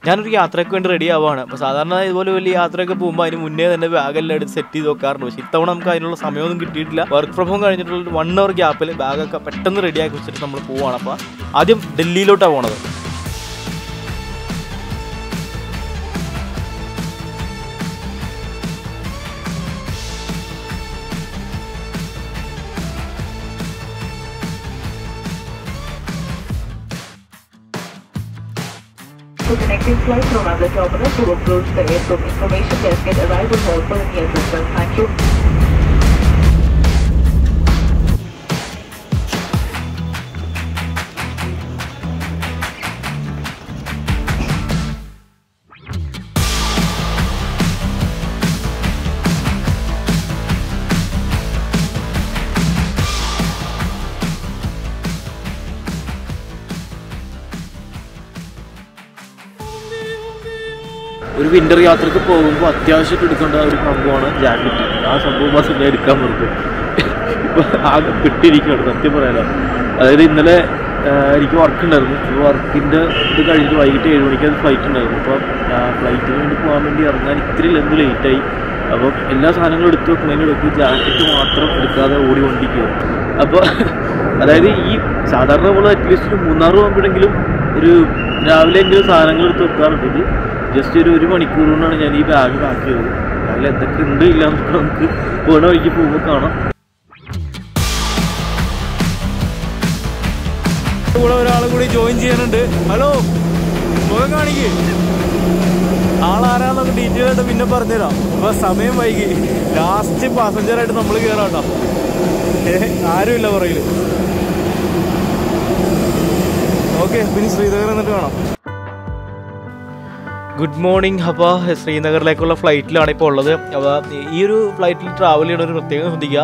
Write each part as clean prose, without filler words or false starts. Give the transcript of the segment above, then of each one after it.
ഞാനൊരു യാത്രയ്ക്ക് വേണ്ടി റെഡി ആവുകയാണ്. അപ്പോൾ സാധാരണ ഇതുപോലെ വലിയ യാത്രയൊക്കെ പോകുമ്പോൾ അതിന് മുന്നേ തന്നെ ബാഗെല്ലാം എടുത്ത് സെറ്റ് ചെയ്ത് വെക്കാറുണ്ട്. പക്ഷേ ഇത്തവണ നമുക്ക് അതിനുള്ള സമയമൊന്നും കിട്ടിയിട്ടില്ല. വർക്ക് ഫ്രം ഹോം കഴിഞ്ഞിട്ടുള്ള 1 hour ഗ്യാപ്പിൽ ബാഗൊക്കെ പെട്ടെന്ന് റെഡിയാക്കി വെച്ചിട്ട് നമ്മൾ പോവുകയാണ്. അപ്പോൾ ആദ്യം ഡൽഹിയിലോട്ടാണ് പോണത്. The connecting flight from other terminal to approach the airport information desk at arrival hall for the near system. Thank you. ഒരു വിൻ്റർ യാത്രയ്ക്ക് പോകുമ്പോൾ അത്യാവശ്യമായിട്ട് എടുക്കേണ്ട ഒരു സംഭവമാണ് ജാക്കറ്റ്. ആ സംഭവം ബസ്സിൽ എടുക്കാൻ പറ്റും. ഇപ്പോൾ ആകെ കിട്ടിയിരിക്കുകയാണ് സത്യം പറയാനോ. അതായത് ഇന്നലെ എനിക്ക് വർക്ക് ഉണ്ടായിരുന്നു. ഇപ്പോൾ വർക്കിൻ്റെ ഇത് കഴിഞ്ഞിട്ട് വൈകിട്ട് 7 മണിക്ക് അത് ഫ്ലൈറ്റ് ഉണ്ടായിരുന്നു. അപ്പോൾ ഫ്ലൈറ്റിന് വേണ്ടി പോകാൻ വേണ്ടി ഇറങ്ങാൻ ഇത്തിരി ലേറ്റായി. അപ്പം എല്ലാ സാധനങ്ങളും എടുത്ത് വെക്കുന്നതിനിടയ്ക്ക് ജാക്കറ്റ് മാത്രം എടുക്കാതെ ഓടി കൊണ്ടിരിക്കുക. അപ്പോൾ അതായത് ഈ സാധാരണ നമ്മൾ അറ്റ്ലീസ്റ്റ് 3-4 പോകുമ്പോഴെങ്കിലും ഒരു രാവിലെയെങ്കിലും സാധനങ്ങൾ എടുത്ത് വെക്കാറുണ്ട്. ഇത് ജസ്റ്റ് ഒരു 1 മണിക്കൂർ കൊണ്ടാണ് ഞാൻ ഈ ബാഗ് പാക്ക് ചെയ്തത്. അതിൽ എന്തൊക്കെ ഉണ്ട് ഇല്ല എന്നൊക്കെ നമുക്ക് പോണ വഴിക്ക് പോകുമ്പോൾ കാണാം. കൂടെ ഒരാൾ കൂടി ജോയിൻ ചെയ്യാനുണ്ട്. ഹലോ, മുഖം കാണിക്ക്. ആളാരാന്നൊക്കെ ഡീറ്റെയിൽ ആയിട്ട് പിന്നെ പറഞ്ഞുതരാം. അപ്പോൾ സമയം വൈകി. ലാസ്റ്റ് പാസഞ്ചറായിട്ട് നമ്മൾ കയറാം കേട്ടോ. ആരുമില്ല പുറകിൽ. ഓക്കെ, പിന്നെ ശ്രീനഗർ എന്നിട്ട് കാണാം. Good morning. അപ്പോൾ ശ്രീനഗറിലേക്കുള്ള ഫ്ലൈറ്റിലാണ് ഇപ്പോൾ ഉള്ളത്. അപ്പോൾ ഈ ഒരു ഫ്ലൈറ്റിൽ ട്രാവൽ ചെയ്യുന്ന ഒരു പ്രത്യേകം ശ്രദ്ധിക്കുക,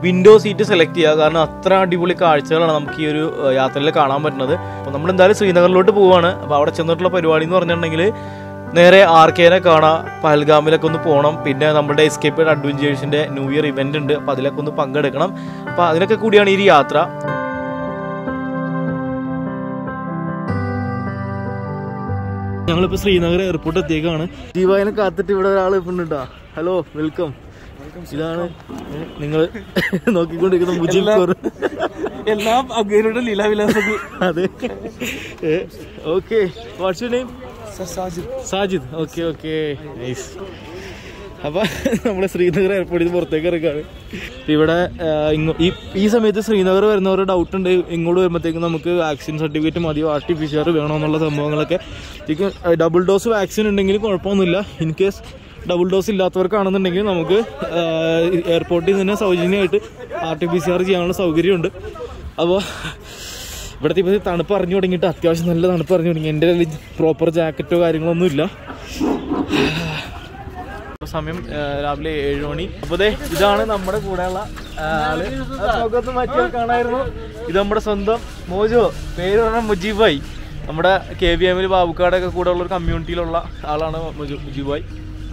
വിൻഡോ സീറ്റ് സെലക്ട് ചെയ്യുക. കാരണം അത്ര അടിപൊളി കാഴ്ചകളാണ് നമുക്ക് ഈ ഒരു യാത്രയിൽ കാണാൻ പറ്റുന്നത്. അപ്പോൾ നമ്മൾ എന്തായാലും ശ്രീനഗറിലോട്ട് പോവുകയാണ്. അപ്പോൾ അവിടെ ചെന്നിട്ടുള്ള പരിപാടി എന്ന് പറഞ്ഞിട്ടുണ്ടെങ്കിൽ നേരെ ആർക്കേനെ കാണാം, പഹൽഗാമിലൊക്കെ ഒന്ന് പോകണം. പിന്നെ നമ്മുടെ എസ്കേപ്പ് അഡ്വഞ്ചേഴ്സിൻ്റെ ന്യൂ ഇയർ ഇവൻ്റ് ഉണ്ട്. അപ്പോൾ അതിലൊക്കെ ഒന്ന് പങ്കെടുക്കണം. അപ്പോൾ അതിനൊക്കെ കൂടിയാണ് ഈ യാത്ര. ഞങ്ങളിപ്പോൾ ശ്രീനഗർ എയർപോർട്ട് എത്തിയേക്കാണ്. ജീവായനെ കാത്തിട്ട് ഇവിടെ ഒരാൾ ഇപ്പോണ്ടാ. Hello, welcome. ഇതാണ് നിങ്ങൾ നോക്കിക്കൊണ്ടിരിക്കുന്ന മുജിബ് കോർ. എല്ലാം അങ്ങേരുടെ ലീലാവിലാസത്തിൽ. അതെ, okay. What's your name? Sajid. Okay, nice. അപ്പോൾ നമ്മൾ ശ്രീനഗർ എയർപോർട്ടിൽ നിന്ന് പുറത്തേക്ക് ഇറങ്ങാണ്. ഇവിടെ ഈ സമയത്ത് ശ്രീനഗർ വരുന്നവരുടെ ഡൗട്ട് ഉണ്ട്, ഇങ്ങോട്ട് വരുമ്പോഴത്തേക്കും നമുക്ക് വാക്സിൻ സർട്ടിഫിക്കറ്റ് മതിയോ, RT-PCR വേണോ എന്നുള്ള സംഭവങ്ങളൊക്കെ. ഡബിൾ ഡോസ് വാക്സിൻ ഉണ്ടെങ്കിൽ കുഴപ്പമൊന്നുമില്ല. ഇൻ കേസ് ഡബിൾ ഡോസ് ഇല്ലാത്തവർക്കാണെന്നുണ്ടെങ്കിൽ നമുക്ക് എയർപോർട്ടിൽ നിന്ന് സൗജന്യമായിട്ട് RT-PCR ചെയ്യാനുള്ള സൗകര്യമുണ്ട്. അപ്പോൾ ഇവിടുത്തെ ഇപ്പോൾ തണുപ്പ് അറിഞ്ഞു തുടങ്ങിയിട്ട് അത്യാവശ്യം നല്ല തണുപ്പ് അറിഞ്ഞു തുടങ്ങി. എൻ്റെ കയ്യിൽ പ്രോപ്പർ ജാക്കറ്റോ കാര്യങ്ങളൊന്നും ഇല്ല. സമയം രാവിലെ 7 മണി. അപ്പോൾ ഇതാണ് നമ്മുടെ കൂടെയുള്ള ആള്. മുഖത്ത് മാറ്റി കാണായിരുന്നു. ഇത് നമ്മുടെ സ്വന്തം മോജോ, പേര് പറഞ്ഞാൽ മുജീബ് ഭായ്. നമ്മുടെ KVM ബാബുക്കാടൊക്കെ കൂടെ ഉള്ള ഒരു കമ്മ്യൂണിറ്റിയിലുള്ള ആളാണ് മുജീബ് ഭായ്.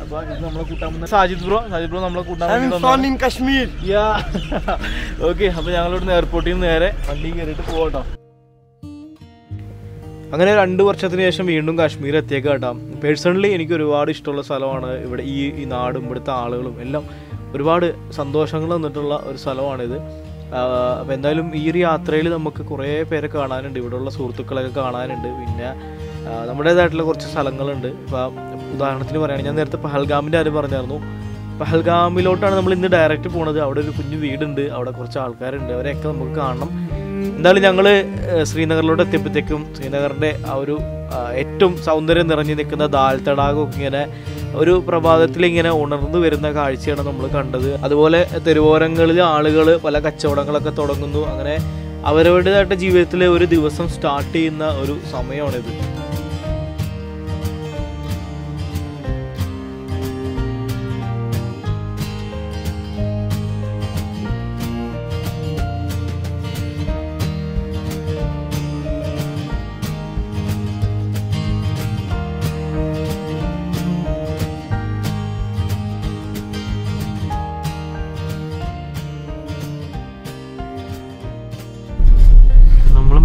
അപ്പോൾ ഇത് നമ്മളെ കൂട്ടാൻ വന്ന സാജിദ് ബ്രോ നമ്മളെ കൂട്ടാൻ കാശ്മീർ. ഓക്കെ, അപ്പോൾ ഞങ്ങളിവിടുന്ന് എയർപോർട്ടിൽ നിന്ന് നേരെ വണ്ടി കയറിയിട്ട് പോകട്ടോ. അങ്ങനെ 2 വർഷത്തിന് ശേഷം വീണ്ടും കാശ്മീർ എത്തിയേക്കാം കേട്ടോ. പേഴ്സണലി എനിക്ക് ഒരുപാട് ഇഷ്ടമുള്ള സ്ഥലമാണ്. ഇവിടെ ഈ നാടും ഇവിടുത്തെ ആളുകളും എല്ലാം ഒരുപാട് സന്തോഷങ്ങൾ തന്നിട്ടുള്ള ഒരു സ്ഥലമാണിത്. അപ്പോൾ എന്തായാലും ഈ ഒരു യാത്രയിൽ നമുക്ക് കുറേ പേരെ കാണാനുണ്ട്. ഇവിടെയുള്ള സുഹൃത്തുക്കളൊക്കെ കാണാനുണ്ട്. പിന്നെ നമ്മുടേതായിട്ടുള്ള കുറച്ച് സ്ഥലങ്ങളുണ്ട്. ഇപ്പോൾ ഉദാഹരണത്തിന് പറയുകയാണെങ്കിൽ ഞാൻ നേരത്തെ പഹൽഗാമിൻ്റെ കാര്യം പറഞ്ഞായിരുന്നു. പഹൽഗാമിലോട്ടാണ് നമ്മൾ ഇന്ന് ഡയറക്റ്റ് പോണത്. അവിടെ ഒരു കുഞ്ഞു വീടുണ്ട്, അവിടെ കുറച്ച് ആൾക്കാരുണ്ട്, അവരെയൊക്കെ നമുക്ക് കാണണം. എന്തായാലും ഞങ്ങൾ ശ്രീനഗറിലോട്ട് എത്തിയപ്പോഴത്തേക്കും ശ്രീനഗറിൻ്റെ ആ ഒരു ഏറ്റവും സൗന്ദര്യം നിറഞ്ഞു നിൽക്കുന്ന ദാൽ തടാകമൊക്കെ ഇങ്ങനെ ഒരു പ്രഭാതത്തിൽ ഇങ്ങനെ ഉണർന്നു വരുന്ന കാഴ്ചയാണ് നമ്മൾ കണ്ടത്. അതുപോലെ തെരുവോരങ്ങളിൽ ആളുകൾ പല കച്ചവടങ്ങളൊക്കെ തുടങ്ങുന്നു. അങ്ങനെ അവരവരുടേതായിട്ട് ജീവിതത്തിലെ ഒരു ദിവസം സ്റ്റാർട്ട് ചെയ്യുന്ന ഒരു സമയമാണിത്.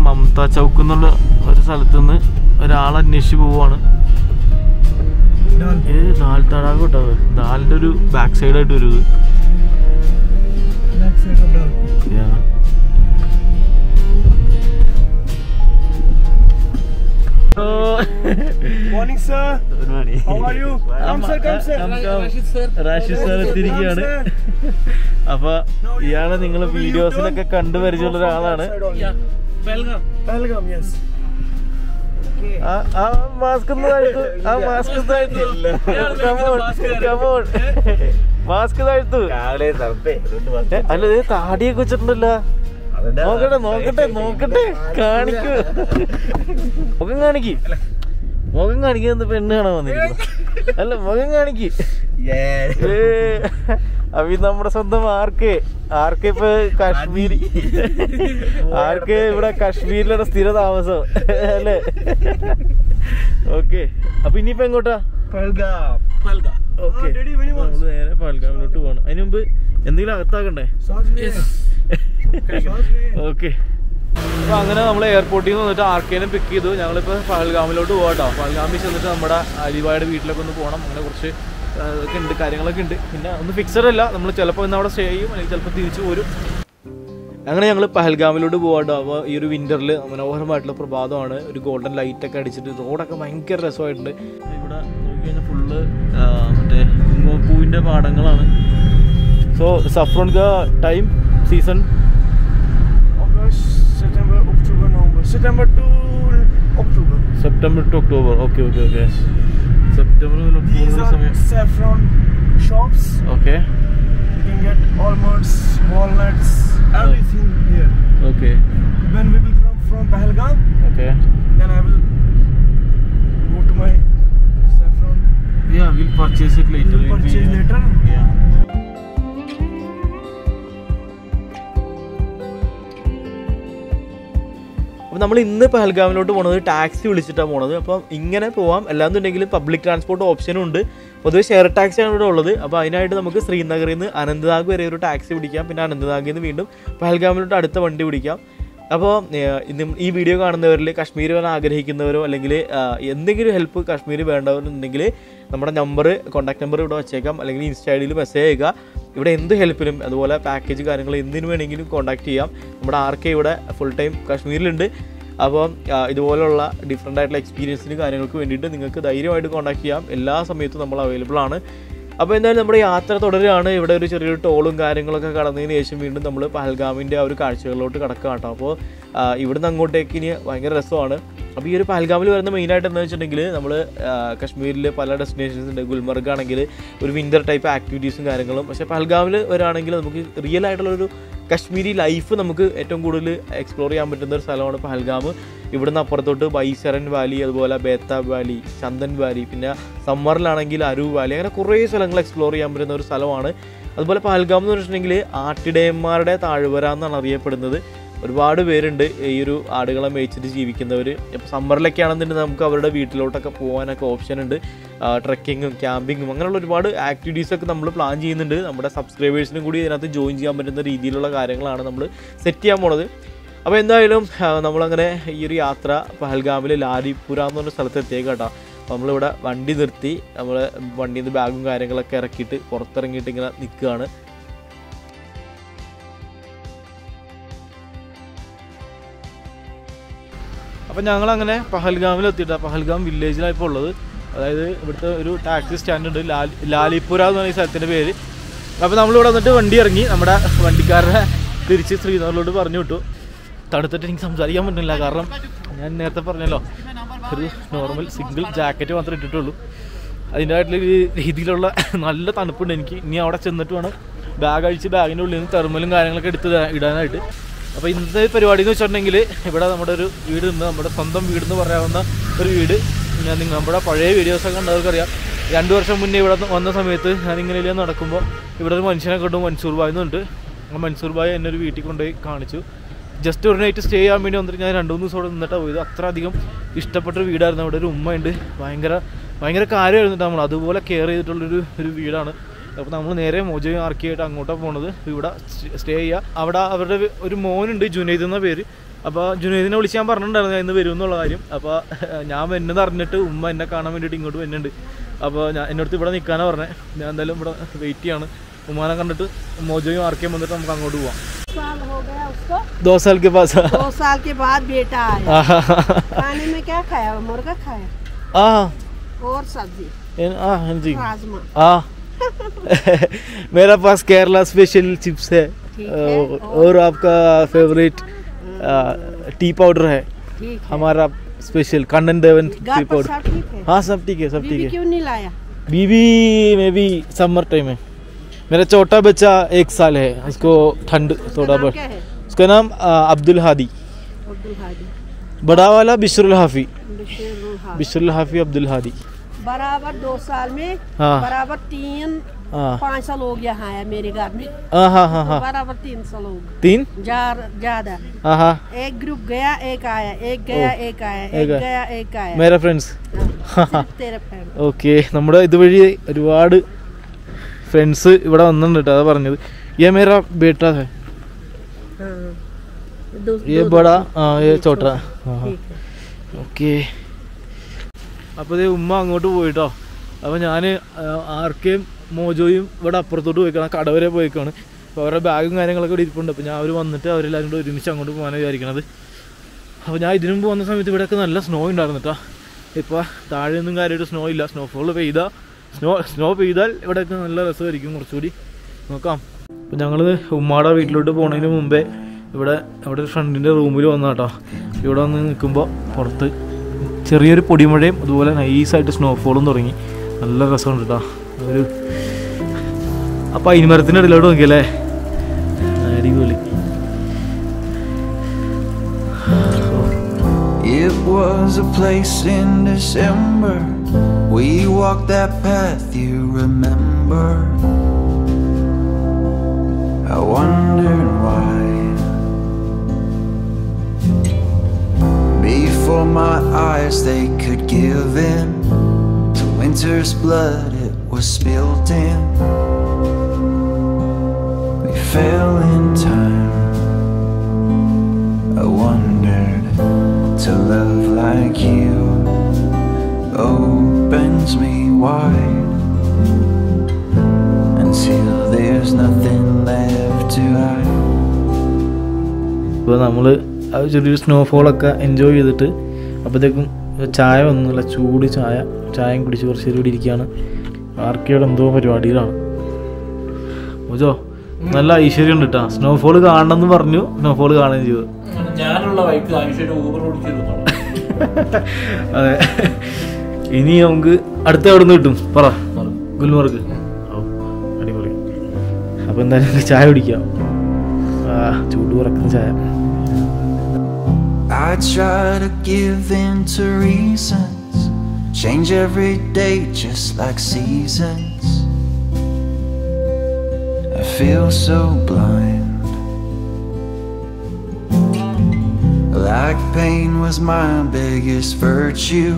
മമത ചൗക്ക് എന്നുള്ള ഒരു സ്ഥലത്ത് നിന്ന് ഒരാളന്വേഷിച്ച് പോവുകയാണ്. തടാകം കേട്ടോ. ദാലിൻ്റെ ഒരു ബാക്ക് സൈഡായിട്ട് വരും ഇത്. Morning, sir. Good morning. How are you? Come, sir. Come, sir. Rashid sir എത്തിയിരിക്കുകയാണ്. അപ്പൊ ഇയാളെ നിങ്ങൾ വീഡിയോസിലൊക്കെ കണ്ടു പരിചയമുള്ള ഒരാളാണ്. Pelgam, yes. ആ മാസ്ക് മാസ്ക് താഴ്ത്തു. അല്ല താടിയൊക്കെ വെച്ചിട്ടുണ്ടല്ലോ. നോക്കട്ടെ കാണിക്കൂ. മുഖം കാണിക്കുന്ന പെണ്ണ് കാണാൻ വന്നിരിക്കുന്നു. അല്ല മുഖം കാണിക്ക്. അപ്പൊ ഇത് നമ്മുടെ സ്വന്തം ആർക്ക് ഇപ്പൊ കാശ്മീരി ഇവിടെ കാശ്മീരിലാണ് സ്ഥിര താമസം അല്ലേ? ഓക്കെ, അപ്പൊ ഇനിയിപ്പോ എങ്ങോട്ടാ? ഓക്കെ, നമ്മള് നേരെ പഹൽഗാമിലോട്ട് പോകണം. അതിന് മുമ്പ് എന്തെങ്കിലും അകത്താക്കണ്ടേ? ഓക്കെ, അപ്പൊ അങ്ങനെ നമ്മൾ എയർപോർട്ടിൽ നിന്ന് വന്നിട്ട് ആർക്കേനെ പിക്ക് ചെയ്തു. ഞങ്ങളിപ്പോൾ പഹൽഗാമിലോട്ട് പോകാട്ടോ. പഹൽഗാമിൽ ചെന്നിട്ട് നമ്മുടെ അലിബായുടെ വീട്ടിലൊക്കെ ഒന്ന് പോകണം. അങ്ങനെ കുറച്ച് ഇതൊക്കെ ഉണ്ട്, കാര്യങ്ങളൊക്കെ ഉണ്ട്. പിന്നെ ഒന്ന് ഫിക്സഡ് അല്ല, നമ്മൾ ചിലപ്പോൾ ഇന്ന് അവിടെ സ്റ്റേ ചെയ്യും, അല്ലെങ്കിൽ ചിലപ്പോൾ തിരിച്ചു പോരും. അങ്ങനെ ഞങ്ങൾ പഹൽഗാമിലോട്ട് പോകാട്ടോ. അപ്പോൾ ഈ ഒരു വിൻ്ററിൽ മനോഹരമായിട്ടുള്ള പ്രഭാതമാണ്. ഒരു ഗോൾഡൻ ലൈറ്റൊക്കെ അടിച്ചിട്ട് റോഡൊക്കെ ഭയങ്കര രസമായിട്ടുണ്ട്. ഇവിടെ നോക്കി കഴിഞ്ഞാൽ ഫുള്ള് മറ്റേ കുങ്കുമപ്പൂവിൻ്റെ പാടങ്ങളാണ്. So saffron time season September to October. Okay. September to October. These are saffron shops. Okay. You can get almonds, walnuts, everything here. Okay. When we will come from Pahalgam, okay, then I will go to my saffron. Yeah, we'll purchase it later. Yeah. അപ്പോൾ നമ്മൾ ഇന്ന് പഹൽഗാമിലോട്ട് പോകുന്നത് taxi വിളിച്ചിട്ടാണ് പോകുന്നത്. അപ്പം ഇങ്ങനെ പോവാം, അല്ലാന്നുണ്ടെങ്കിൽ public transport ഓപ്ഷനും ഉണ്ട്. പൊതുവെ ഷെയർ ടാക്സിയാണ് ഇവിടെ ഉള്ളത്. അപ്പോൾ അതിനായിട്ട് നമുക്ക് ശ്രീനഗറിൽ നിന്ന് അനന്തനാഗ് വരെ ഒരു ടാക്സി പിടിക്കാം. പിന്നെ അനന്തനാഗിൽ നിന്ന് വീണ്ടും പഹൽഗാമിലോട്ട് അടുത്ത വണ്ടി പിടിക്കാം. അപ്പോൾ ഈ വീഡിയോ കാണുന്നവരിൽ കശ്മീർ വരാൻ ആഗ്രഹിക്കുന്നവരോ അല്ലെങ്കിൽ എന്തെങ്കിലും ഹെൽപ്പ് കശ്മീർ വേണ്ടവരുണ്ടെങ്കിൽ നമ്മുടെ കോൺടാക്ട് നമ്പർ ഇവിടെ വെച്ചേക്കാം, അല്ലെങ്കിൽ ഇൻസ്റ്റാ ഐഡിയിൽ മെസ്സേജ് ചെയ്യുക. ഇവിടെ എന്ത് ഹെൽപ്പിനും അതുപോലെ പാക്കേജ് കാര്യങ്ങൾ എന്തിനു വേണമെങ്കിലും കോൺടാക്ട് ചെയ്യാം. നമ്മുടെ ആർക്കെ ഇവിടെ ഫുൾ ടൈം കശ്മീരിലുണ്ട്. അപ്പോൾ ഇതുപോലുള്ള ഡിഫറെൻ്റ് ആയിട്ടുള്ള എക്സ്പീരിയൻസിന് കാര്യങ്ങൾക്ക് വേണ്ടിയിട്ട് നിങ്ങൾക്ക് ധൈര്യമായിട്ട് കോൺടാക്ട് ചെയ്യാം. എല്ലാ സമയത്തും നമ്മൾ അവൈലബിൾ ആണ്. അപ്പോൾ എന്തായാലും നമ്മുടെ യാത്ര തുടരുകയാണ്. ഇവിടെ ഒരു ചെറിയൊരു ടോളും കാര്യങ്ങളൊക്കെ കടന്നതിന് ശേഷം വീണ്ടും നമ്മൾ പഹൽഗാമിൻ്റെ ആ ഒരു കാഴ്ചകളിലോട്ട് കിടക്കുക കേട്ടോ. അപ്പോൾ ഇവിടുന്ന് അങ്ങോട്ടേക്ക് ഇനി ഭയങ്കര രസമാണ്. അപ്പോൾ ഈ ഒരു പഹൽഗാമിൽ വരുന്ന മെയിനായിട്ട് എന്താണെന്ന് വെച്ചിട്ടുണ്ടെങ്കിൽ നമ്മൾ കശ്മീരിൽ പല ഡെസ്റ്റിനേഷൻസ് ഉണ്ട്. ഗുൽമർഗ് ആണെങ്കിൽ ഒരു വിൻ്റർ ടൈപ്പ് ആക്ടിവിറ്റീസും കാര്യങ്ങളും. പക്ഷേ പഹൽഗാമിൽ വരാണെങ്കിൽ നമുക്ക് റിയൽ ആയിട്ടുള്ളൊരു കശ്മീരി ലൈഫ് നമുക്ക് ഏറ്റവും കൂടുതൽ എക്സ്പ്ലോർ ചെയ്യാൻ പറ്റുന്ന ഒരു സ്ഥലമാണ് പഹൽഗാം. ഇവിടുന്ന് അപ്പുറത്തോട്ട് ബൈസരൻ വാലി, അതുപോലെ ബേത്താബ് വാലി, ചന്ദൻ വാലി, പിന്നെ സമ്മറിലാണെങ്കിൽ അരു വാലി, അങ്ങനെ കുറേ സ്ഥലങ്ങൾ എക്സ്പ്ലോർ ചെയ്യാൻ പറ്റുന്ന ഒരു സ്ഥലമാണ്. അതുപോലെ പഹൽഗാം എന്ന് പറഞ്ഞിട്ടുണ്ടെങ്കിൽ ആട്ടിടയന്മാരുടെ താഴ്വര എന്നാണ് അറിയപ്പെടുന്നത്. ഒരുപാട് പേരുണ്ട് ഈ ഒരു ആടുകളെ മേയിച്ചിട്ട് ജീവിക്കുന്നവർ. ഇപ്പോൾ സമ്മറിലൊക്കെ ആണെന്നുണ്ടെങ്കിൽ നമുക്ക് അവരുടെ വീട്ടിലോട്ടൊക്കെ പോകാനൊക്കെ ഓപ്ഷൻ ഉണ്ട്. ട്രെക്കിങ്ങും ക്യാമ്പിങ്ങും അങ്ങനെയുള്ള ഒരുപാട് ആക്ടിവിറ്റീസൊക്കെ നമ്മൾ പ്ലാൻ ചെയ്യുന്നുണ്ട്. നമ്മുടെ സബ്സ്ക്രൈബേഴ്സിനും കൂടി ഇതിനകത്ത് ജോയിൻ ചെയ്യാൻ പറ്റുന്ന രീതിയിലുള്ള കാര്യങ്ങളാണ് നമ്മൾ സെറ്റ് ചെയ്യാൻ പോണത്. അപ്പോൾ എന്തായാലും നമ്മളങ്ങനെ ഈ ഒരു യാത്ര പഹൽഗാമിൽ ലാലിപുര എന്ന് പറഞ്ഞ സ്ഥലത്ത് എത്തിയേക്കാം കേട്ടോ. അപ്പോൾ നമ്മളിവിടെ വണ്ടി നിർത്തി നമ്മൾ വണ്ടിയിൽ നിന്ന് ബാഗും കാര്യങ്ങളൊക്കെ ഇറക്കിയിട്ട് പുറത്തിറങ്ങിയിട്ട് ഇങ്ങനെ നിൽക്കുകയാണ്. അപ്പം ഞങ്ങളങ്ങനെ പഹൽഗാമിലെത്തിയിട്ടാണ്. പഹൽഗാം വില്ലേജിലായിപ്പോൾ ഉള്ളത്. അതായത് ഇവിടുത്തെ ഒരു ടാക്സി സ്റ്റാൻഡ് ഉണ്ട്, ലാലിപുര എന്ന് പറഞ്ഞ സ്ഥലത്തിൻ്റെ പേര്. അപ്പോൾ നമ്മളിവിടെ വന്നിട്ട് വണ്ടി ഇറങ്ങി. നമ്മുടെ വണ്ടിക്കാരനെ തിരിച്ച് ശ്രീനഗറിലോട്ട് പറഞ്ഞു വിട്ടു. തണുത്തിട്ട് എനിക്ക് സംസാരിക്കാൻ പറ്റുന്നില്ല, കാരണം ഞാൻ നേരത്തെ പറഞ്ഞല്ലോ ഒരു നോർമൽ സിംഗിൾ ജാക്കറ്റ് മാത്രമേ ഇട്ടിട്ടുള്ളൂ. അതിൻ്റെതായിട്ടുള്ള രീതിയിലുള്ള നല്ല തണുപ്പുണ്ട് എനിക്ക്. ഇനി അവിടെ ചെന്നിട്ട് വേണം ബാഗ് അഴിച്ച് ബാഗിൻ്റെ ഉള്ളിൽ നിന്ന് തെർമലും കാര്യങ്ങളൊക്കെ എടുത്ത് ഇടാനായിട്ട്. അപ്പോൾ ഇന്നത്തെ പരിപാടി എന്ന് വെച്ചിട്ടുണ്ടെങ്കിൽ ഇവിടെ നമ്മുടെ ഒരു വീടുണ്ട്, നമ്മുടെ സ്വന്തം വീടെന്ന് പറയാവുന്ന ഒരു വീട്. നമ്മുടെ പഴയ വീഡിയോസൊക്കെ കണ്ടവർക്കറിയാം. 2 വർഷം മുന്നേ ഇവിടെ വന്ന സമയത്ത് ഞാനിങ്ങനെ നടക്കുമ്പോൾ ഇവിടെ ഒരു മനുഷ്യനെ കണ്ടു, മൻസൂർ ഭായ് എന്നുണ്ട്. ആ മൻസൂർ ഭായ് എന്നെ ഒരു വീട്ടിൽ കൊണ്ടുപോയി കാണിച്ചു. ജസ്റ്റ് ഒരു നൈറ്റ് സ്റ്റേ ചെയ്യാൻ വേണ്ടി വന്നിട്ട് ഞാൻ 2-3 ദിവസം അവിടെ നിന്നിട്ടാണ് പോയത്. അത്ര അധികം ഇഷ്ടപ്പെട്ടൊരു വീടായിരുന്നു. അവിടെ ഒരു ഉമ്മയുണ്ട്, ഭയങ്കര കാര്യമായിരുന്നു. നമ്മൾ അതുപോലെ കെയർ ചെയ്തിട്ടുള്ളൊരു വീടാണ്. അപ്പോൾ നമ്മൾ നേരെ മോജയും ആർക്കിയായിട്ട് അങ്ങോട്ടാണ് പോണത്. ഇവിടെ സ്റ്റേ ചെയ്യുക. അവിടെ അവരുടെ ഒരു മോനുണ്ട്, ജുനൈദ് എന്ന പേര്. അപ്പോൾ ജുനൈദിനെ വിളിച്ച് ഞാൻ പറഞ്ഞിട്ടുണ്ടായിരുന്നു ഇന്ന് വരും എന്നുള്ള കാര്യം. അപ്പോൾ ഞാൻ വരുന്നത് അറിഞ്ഞിട്ട് ഉമ്മ എന്നെ കാണാൻ വേണ്ടിയിട്ട് ഇങ്ങോട്ട് വരുന്നുണ്ട്. അപ്പോൾ ഞാൻ എന്നോടത്ത് ഇവിടെ നിൽക്കാനാണ് പറഞ്ഞത്. ഞാൻ എന്തായാലും ഇവിടെ വെയിറ്റ് ചെയ്യാണ്. ഉമ്മാനെ കണ്ടിട്ട് മോജോയും ആർക്കേയും വന്നിട്ട് നമുക്ക് അങ്ങോട്ട് പോവാം. 2 साल के पास 2 साल के बाद बेटा आया। खाने में क्या खाया? मुर्गा खाया और सब्जी हाँ जी राजमा। हाँ मेरा पास केरला स्पेशल चिप्स है और आपका फेवरेट टी पाउडर है। ठीक है। हमारा स्पेशल कंडन देवन टी घर पर पाउडर। सब ठीक है? हाँ सब ठीक है सब ठीक बीबी है। क्यों नहीं लाया? बीबी में भी समर टाइम है। मेरा छोटा बच्चा 1 साल है, उसको ठंड थोड़ा नाम बहुत। क्या है? उसका नाम अब्दुल हादी। अब्दुल हादी। बड़ा वाला बिशरुल हाफी। बिशरुल हादी। बिशरुल हाफी अब्दुल हादी। बराबर 2 साल में हाँ। बराबर 3-5 साल हो गया आया मेरे घर में। हाँ हाँ हाँ हाँ बराबर 3 साल हो गए 3 ज्यादा। हाँ हाँ एक ग्रुप गया एक आया, एक गया एक आया, एक एक गया एक आया। मेरा फ्रेंड्स सिर्फ तेरा फ्रेंड। ഓക്കെ നമ്മുടെ ഇതുവഴി ഒരുപാട് ഫ്രണ്ട്സ് ഇവിടെ വന്നിട്ടുണ്ട് കേട്ടോ. അതാ പറഞ്ഞത് ये मेरा बेटा है ये बड़ा ये छोटा ഓക്കെ. അപ്പോൾ ഇത് ഉമ്മ അങ്ങോട്ട് പോയിട്ടോ. അപ്പോൾ ഞാൻ ആർക്കേയും മോജോയും ഇവിടെ അപ്പുറത്തോട്ട് പോയിക്കാണ്, കട വരെ പോയിക്കാണ്. അപ്പോൾ അവരുടെ ബാഗും കാര്യങ്ങളൊക്കെ ഇവിടെ ഇരിപ്പുണ്ട്. അപ്പോൾ ഞാൻ അവർ വന്നിട്ട് അവരെല്ലാവരും കൂടെ ഒരുമിച്ച് അങ്ങോട്ട് പോകാനാണ് വിചാരിക്കണത്. അപ്പോൾ ഞാൻ ഇതിനു മുമ്പ് വന്ന സമയത്ത് ഇവിടെയൊക്കെ നല്ല സ്നോ ഉണ്ടായിരുന്നു കേട്ടോ. ഇപ്പോൾ താഴെയൊന്നും കാര്യമായിട്ട് സ്നോ ഇല്ല. സ്നോഫോൾ പെയ്താൽ സ്നോ പെയ്താൽ ഇവിടെയൊക്കെ നല്ല രസമായിരിക്കും കുറച്ചുകൂടി. നോക്കാം. അപ്പോൾ ഞങ്ങൾ ഉമ്മാടെ വീട്ടിലോട്ട് പോകുന്നതിന് മുമ്പേ ഇവിടെ ഒരു ഫ്രണ്ടിൻ്റെ റൂമിൽ വന്ന കേട്ടോ. ഇവിടെ വന്ന് നിൽക്കുമ്പോൾ പുറത്ത് ചെറിയൊരു പൊടിമഴയും അതുപോലെ നൈസായിട്ട് സ്നോഫോളും തുടങ്ങി. നല്ല രസമുണ്ട് കേട്ടോ. ഒരു ആ പൈൻമരത്തിൻ്റെ ഇടയിലോട്ട് നോക്കിയല്ലേ, അടിപൊളി. It was a place in December. We walked that path, you remember. I wondered why. Before my eyes they could give in to winter's blood, it was spilled in. We fell in time. I wondered to love like you opens me wide until there's nothing left to hide. ഇപ്പോൾ നമ്മൾ ആ ചെറിയൊരു സ്നോഫോളൊക്കെ enjoy ചെയ്തിട്ട് അപ്പോഴത്തേക്കും ചായ വന്നില്ല, ചൂട് ചായയും കുടിച്ച് കുറച്ച് നേരം ഇവിടെ ഇരിക്കുകയാണ്. ആർക്കയുടെ എന്തോ പരിപാടിയിലാണ്. മോജോ നല്ല ഐശ്വര്യം ഉണ്ട് കേട്ടോ. സ്നോഫോൾ കാണണമെന്ന് പറഞ്ഞു, സ്നോഫോൾ കാണുകയും ചെയ്തു. ഞാനുള്ള ബൈക്ക് ഐശ്വര്യ ഊബർ ഓടിച്ചിരുന്നു. അതെ. ഇനി നമുക്ക് അടുത്ത എവിടെ നിന്ന് കിട്ടും പറ? ഗുൽമർഗ്. ഓ അടിപൊളി. അപ്പോൾ എന്തായാലും നമുക്ക് ചായ കുടിക്കാം. ചൂട് കുറക്കുന്ന ചായ. I try to give in to reasons, change every day just like seasons. I feel so blind, like pain was my biggest virtue.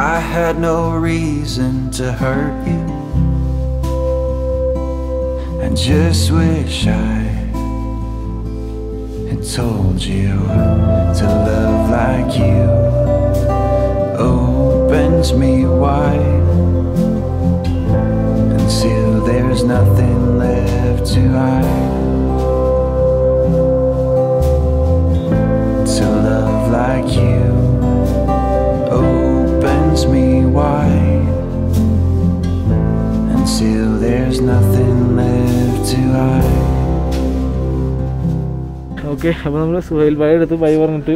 I had no reason to hurt you. I just wish I had told you to love like you opens me wide until there's nothing left to hide. To love like you opens me wide until there's nothing left to hide. Okay. അപ്പോൾ നമ്മൾ സുഹൈൽ ഭായി അടുത്ത് by പറഞ്ഞിട്ട്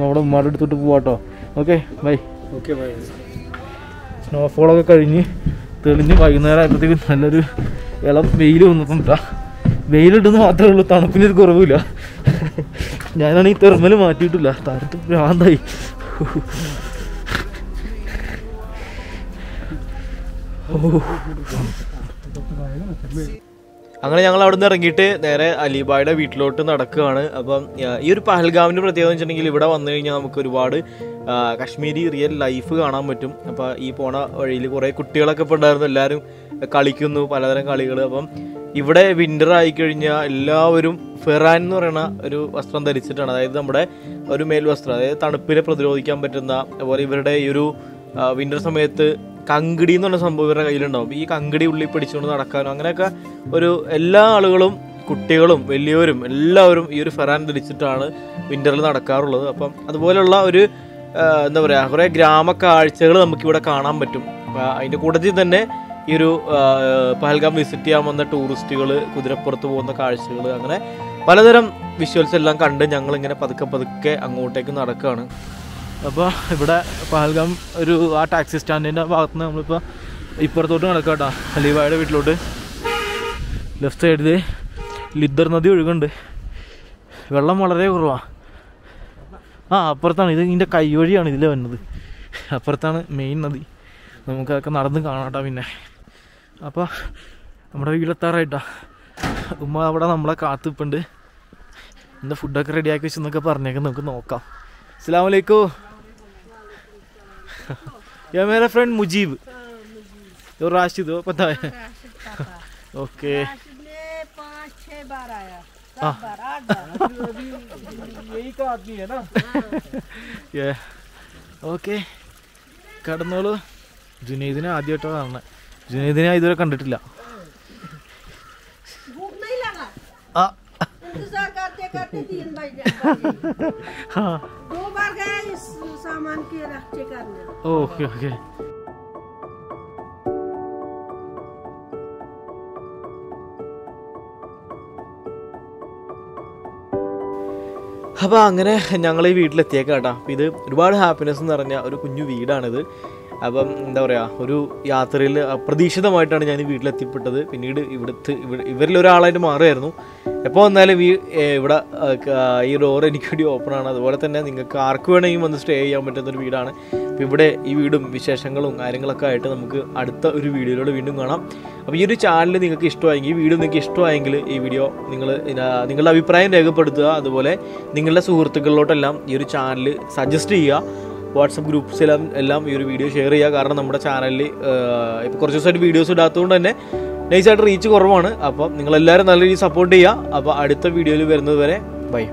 നമ്മുടെ ഉമ്മാരുടെ അടുത്തോട്ട് പോവാട്ടോ. Okay bye. Okay, bye. സ്നോഫോളൊക്കെ കഴിഞ്ഞ് തെളിഞ്ഞ് വൈകുന്നേരം ആയപ്പോഴത്തേക്കും നല്ലൊരു ഇളം വെയിൽ വന്നിട്ടുണ്ടാ. വെയിലിട്ടെന്ന് മാത്രമേ ഉള്ളൂ, തണുപ്പിനൊരു കുറവില്ല. ഞാനാണെങ്കിൽ തെർമൽ മാറ്റിയിട്ടില്ല, തണുത്ത് ഭ്രാന്തായി. അങ്ങനെ ഞങ്ങൾ അവിടെ നിന്ന് ഇറങ്ങിയിട്ട് നേരെ അലിബായുടെ വീട്ടിലോട്ട് നടക്കുകയാണ്. അപ്പം ഈ ഒരു പഹൽഗാമിൻ്റെ പ്രത്യേകത എന്ന് വെച്ചിട്ടുണ്ടെങ്കിൽ ഇവിടെ വന്നു കഴിഞ്ഞാൽ നമുക്ക് ഒരുപാട് കാശ്മീരി റിയൽ ലൈഫ് കാണാൻ പറ്റും. അപ്പോൾ ഈ പോണ വഴിയിൽ കുറേ കുട്ടികളൊക്കെ ഇപ്പോൾ ഉണ്ടായിരുന്നു, എല്ലാവരും കളിക്കുന്നു പലതരം കളികൾ. അപ്പം ഇവിടെ വിൻ്റർ ആയിക്കഴിഞ്ഞാൽ എല്ലാവരും ഫെറാൻ എന്ന് പറയുന്ന ഒരു വസ്ത്രം ധരിച്ചിട്ടാണ്, അതായത് നമ്മുടെ ഒരു മേൽവസ്ത്രം, അതായത് തണുപ്പിനെ പ്രതിരോധിക്കാൻ പറ്റുന്ന. അതുപോലെ ഇവരുടെ ഈ ഒരു വിൻ്റർ സമയത്ത് കങ്കിടി എന്ന് പറഞ്ഞ സംഭവം ഇവരുടെ കയ്യിലുണ്ടാവും. ഈ കങ്കിടി ഉള്ളിൽ പിടിച്ചുകൊണ്ട് നടക്കാനും അങ്ങനെയൊക്കെ ഒരു എല്ലാ ആളുകളും, കുട്ടികളും വലിയവരും എല്ലാവരും ഈ ഒരു ഫെറാൻ ധരിച്ചിട്ടാണ് വിൻ്ററിൽ നടക്കാറുള്ളത്. അപ്പം അതുപോലെയുള്ള ഒരു എന്താ പറയുക, കുറേ ഗ്രാമ കാഴ്ചകൾ നമുക്കിവിടെ കാണാൻ പറ്റും. അതിൻ്റെ കൂട്ടത്തിൽ തന്നെ ഈ ഒരു പഹൽഗാം വിസിറ്റ് ചെയ്യാൻ വന്ന ടൂറിസ്റ്റുകൾ, കുതിരപ്പുറത്ത് പോകുന്ന കാഴ്ചകൾ, അങ്ങനെ പലതരം വിഷ്വൽസ് എല്ലാം കണ്ട് ഞങ്ങളിങ്ങനെ പതുക്കെ അങ്ങോട്ടേക്ക് നടക്കുകയാണ്. അപ്പോൾ ഇവിടെ പഹൽഗാം ഒരു ആ ടാക്സി സ്റ്റാൻഡിൻ്റെ ഭാഗത്ത് നിന്ന് നമ്മളിപ്പോൾ ഇപ്പുറത്തോട്ട് നടക്കാം കേട്ടോ, അലീബായുടെ വീട്ടിലോട്ട്. ലെഫ്റ്റ് സൈഡിൽ ലിദ്ദർ നദി ഒഴുകുന്നുണ്ട്, വെള്ളം വളരെ കുറവാണ്. അപ്പുറത്താണ് ഇത്, ഇതിൻ്റെ കൈവഴിയാണ് ഇതിൽ വരുന്നത്, അപ്പുറത്താണ് മെയിൻ നദി. നമുക്കതൊക്കെ നടന്ന് കാണാട്ടോ. പിന്നെ അപ്പോൾ നമ്മുടെ വീടെത്താറായിട്ടാ. ഉമ്മ അവിടെ നമ്മളെ കാത്തിപ്പുണ്ട്. എന്താ ഫുഡൊക്കെ റെഡിയാക്കി വെച്ചെന്നൊക്കെ പറഞ്ഞേക്കാം, നമുക്ക് നോക്കാം. अस्सलाम वालेकुम. ये मेरा फ्रेंड मुजीब और राशिद हो, पता है? ओके. यही का आदमी है ना? ये ഓക്കെ, കടന്നോളൂ. ജുനൈദിനെ ആദ്യമായിട്ടാണ് കാണുന്നത്. ജുനൈദിനെ ഇതുവരെ കണ്ടിട്ടില്ല. Okay okay. അപ്പോൾ അങ്ങനെ ഞങ്ങൾ ഈ വീട്ടിലെത്തിയേക്കാം കേട്ടോ. അപ്പോൾ ഇത് ഒരുപാട് ഹാപ്പിനെസ് നിറഞ്ഞ ഒരു കുഞ്ഞു വീടാണിത്. അപ്പം എന്താ പറയുക, ഒരു യാത്രയിൽ അപ്രതീക്ഷിതമായിട്ടാണ് ഞാൻ ഈ വീട്ടിലെത്തിപ്പെട്ടത്. പിന്നീട് ഇവരിലൊരാളായിട്ട് മാറുമായിരുന്നു. എപ്പോൾ വന്നാലും ഇവിടെ ഈ ഡോർ എനിക്ക് വേണ്ടി ഓപ്പണാണ്. അതുപോലെ തന്നെ നിങ്ങൾക്ക് ആർക്ക് വേണമെങ്കിലും വന്ന് സ്റ്റേ ചെയ്യാൻ പറ്റുന്നൊരു വീടാണ്. അപ്പോൾ ഇവിടെ ഈ വീടും വിശേഷങ്ങളും കാര്യങ്ങളൊക്കെ ആയിട്ട് നമുക്ക് അടുത്ത ഒരു വീഡിയോയിലൂടെ വീണ്ടും കാണാം. അപ്പോൾ ഈ ഒരു ചാനൽ നിങ്ങൾക്ക് ഇഷ്ടമായെങ്കിൽ, ഈ വീഡിയോ നിങ്ങൾക്ക് ഇഷ്ടമായെങ്കിൽ ഈ വീഡിയോ നിങ്ങളുടെ അഭിപ്രായം രേഖപ്പെടുത്തുക. അതുപോലെ നിങ്ങളുടെ സുഹൃത്തുക്കളിലോട്ടെല്ലാം ഈ ഒരു ചാനൽ സജസ്റ്റ് ചെയ്യുക. വാട്സപ്പ് ഗ്രൂപ്പ്സിലെല്ലാം ഈ ഒരു വീഡിയോ ഷെയർ ചെയ്യുക. കാരണം നമ്മുടെ ചാനലിൽ ഇപ്പോൾ കുറച്ച് ദിവസമായിട്ട് വീഡിയോസ് ഇടാത്തതുകൊണ്ട് തന്നെ നൈസായിട്ട് റീച്ച് കുറവാണ്. അപ്പം നിങ്ങളെല്ലാവരും നല്ല രീതിയിൽ സപ്പോർട്ട് ചെയ്യുക. അപ്പോൾ അടുത്ത വീഡിയോയിൽ വരുന്നത് വരെ ബൈ.